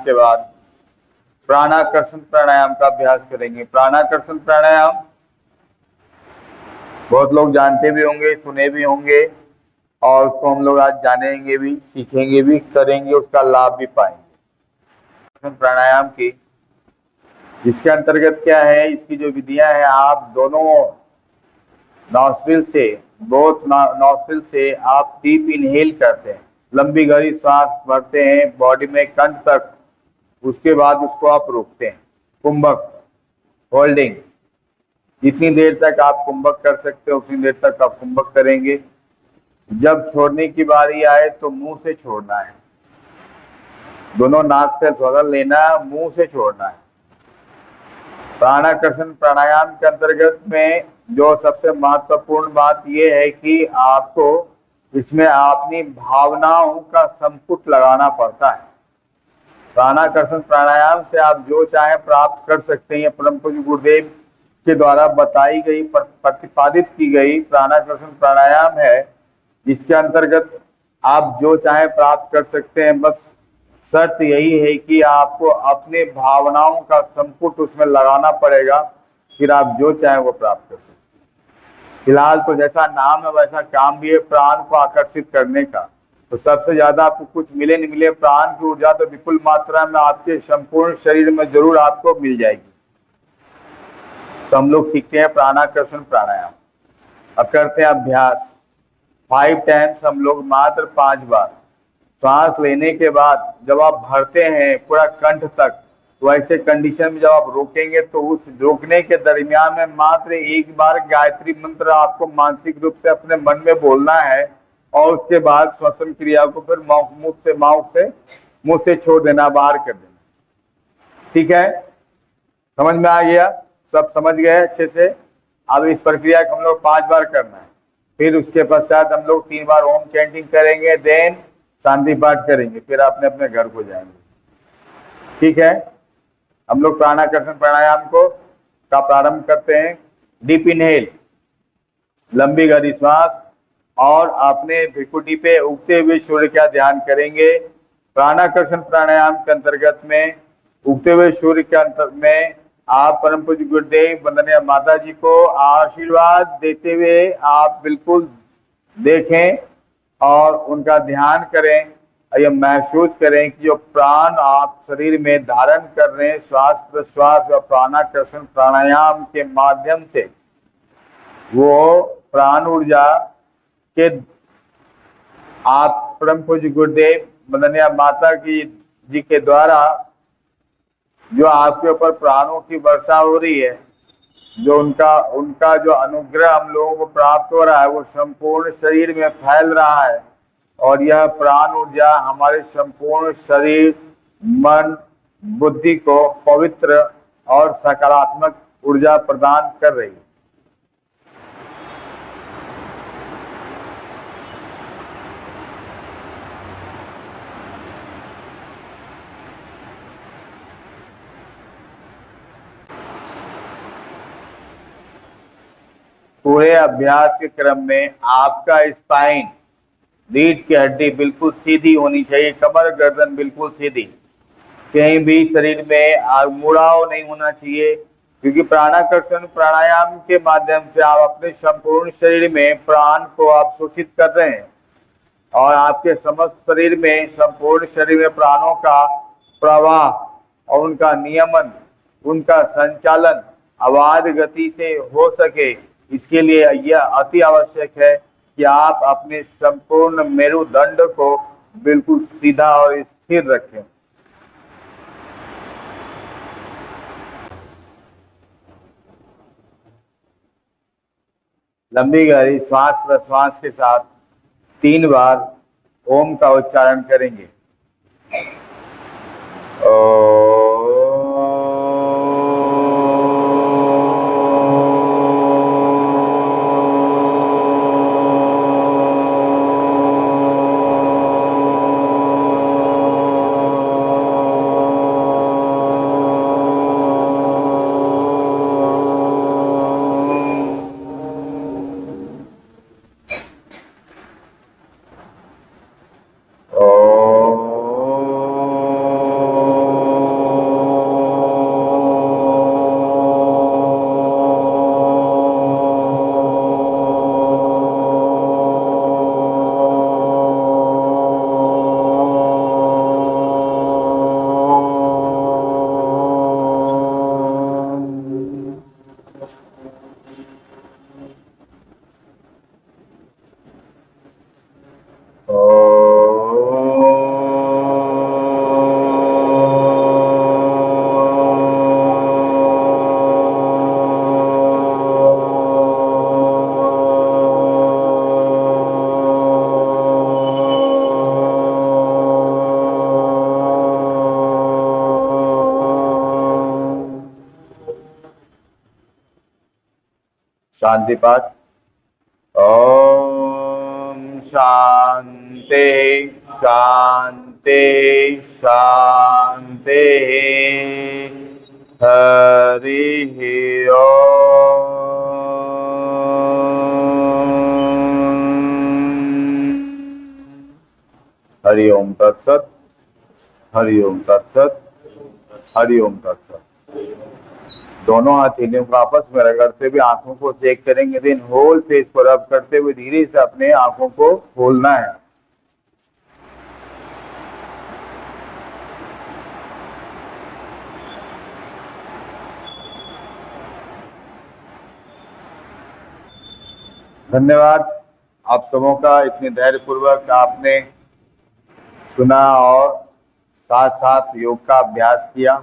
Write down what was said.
के बाद प्राणाकर्षण प्राणायाम का अभ्यास करेंगे। प्राणाकर्षण प्राणायाम बहुत लोग जानते भी होंगे, सुने भी होंगे, और उसको हम लोग आज जानेंगे भी, सीखेंगे भी, करेंगे, उसका लाभ भी पाएंगे। प्राणायाम की इसके अंतर्गत क्या है, इसकी जो विधियां हैं, आप दोनों नॉस्ट्रिल से, बोथ नॉस्ट्रिल से आप डीप इनहेल करते हैं, लंबी गहरी सांस भरते हैं बॉडी में कंठ तक, उसके बाद उसको आप रोकते हैं, कुंभक होल्डिंग। जितनी देर तक आप कुंभक कर सकते हो उतनी देर तक आप कुंभक करेंगे। जब छोड़ने की बारी आए तो मुंह से छोड़ना है, दोनों नाक से श्वास लेना है, मुंह से छोड़ना है। प्राणाकर्षण प्राणायाम के अंतर्गत में जो सबसे महत्वपूर्ण बात यह है कि आपको इसमें अपनी भावनाओं का संपुट लगाना पड़ता है। प्राणाकर्षण प्राणायाम से आप जो चाहे प्राप्त कर सकते हैं। परम पूज्य गुरुदेव के द्वारा बताई गई, प्रतिपादित की गई प्राणाकर्षण प्राणायाम है, जिसके अंतर्गत आप जो चाहे प्राप्त कर सकते हैं। बस शर्त यही है कि आपको अपने भावनाओं का संपुट उसमें लगाना पड़ेगा, फिर आप जो चाहे वो प्राप्त कर सकते हैं। फिलहाल तो जैसा नाम है वैसा काम भी है, प्राण को आकर्षित करने का। तो सबसे ज्यादा आपको कुछ मिले नहीं मिले, प्राण की ऊर्जा तो विपुल मात्रा में आपके संपूर्ण शरीर में जरूर आपको मिल जाएगी। तो हम लोग सीखते हैं प्राणाकर्षण प्राणायाम। अब करते हैं अभ्यास 5 टाइम्स, हम लोग मात्र 5 बार। सांस लेने के बाद जब आप भरते हैं पूरा कंठ तक, तो ऐसे कंडीशन में जब आप रोकेंगे तो उस रोकने के दरमियान में मात्र एक बार गायत्री मंत्र आपको मानसिक रूप से अपने मन में बोलना है, और उसके बाद श्वसन क्रिया को फिर मुंह से छोड़ देना, बाहर कर देना। ठीक है, समझ में आ गया? सब समझ गए अच्छे से? अब इस प्रक्रिया को हम लोग 5 बार करना है। फिर उसके पश्चात हम लोग 3 बार ओम चैंटिंग करेंगे, देन शांति पाठ करेंगे, फिर अपने अपने घर को जाएंगे। ठीक है, हम लोग प्राणाकर्षण प्राणायाम को का प्रारंभ करते हैं। डीप इनहेल, लंबी गहरी श्वास, और अपने भ्रिकुटी पे उगते हुए सूर्य का ध्यान करेंगे। प्राणाकर्षण प्राणायाम के अंतर्गत में उगते हुए सूर्य के अंतर में आप परम पूज्य गुरुदेव वंदनीय माता जी को आशीर्वाद देते हुए आप बिल्कुल देखें और उनका ध्यान करें। यह महसूस करें कि जो प्राण आप शरीर में धारण कर रहे हैं, श्वास प्रश्वास व प्राणाकर्षण प्राणायाम के माध्यम से, वो प्राण ऊर्जा के आप परम पूज्य गुरुदेव वंदनीय माता की जी के द्वारा जो आपके ऊपर प्राणों की वर्षा हो रही है, जो उनका जो अनुग्रह हम लोगों को प्राप्त हो रहा है, वो संपूर्ण शरीर में फैल रहा है, और यह प्राण ऊर्जा हमारे संपूर्ण शरीर, मन, बुद्धि को पवित्र और सकारात्मक ऊर्जा प्रदान कर रही है। पूरे अभ्यास के क्रम में आपका स्पाइन, रीढ़ की हड्डी बिल्कुल सीधी होनी चाहिए, कमर गर्दन बिल्कुल सीधी, कहीं भी शरीर में मुड़ाव नहीं होना चाहिए, क्योंकि प्राणाकर्षण प्राणायाम के माध्यम से आप अपने संपूर्ण शरीर में प्राण को आप शोषित कर रहे हैं, और आपके समस्त शरीर में, संपूर्ण शरीर में प्राणों का प्रवाह और उनका नियमन, उनका संचालन अबाध गति से हो सके, इसके लिए यह अति आवश्यक है कि आप अपने संपूर्ण मेरुदंड को बिल्कुल सीधा और स्थिर रखें। लंबी गहरी श्वास प्रश्वास के साथ 3 बार ओम का उच्चारण करेंगे। शांति पाठ। ओम शांति शांति शांति। हरि ओम। हरि ओम तत्सत। हरि ओम तत्सत। हरि ओम तत्सत। दोनों हथेलियों को आपस में रगड़ते हुए आंखों को चेक करेंगे, देन होल फेस को रब करते हुए धीरे से अपने आंखों को खोलना है। धन्यवाद आप सबों का, इतने धैर्यपूर्वक आपने सुना और साथ साथ योग का अभ्यास किया।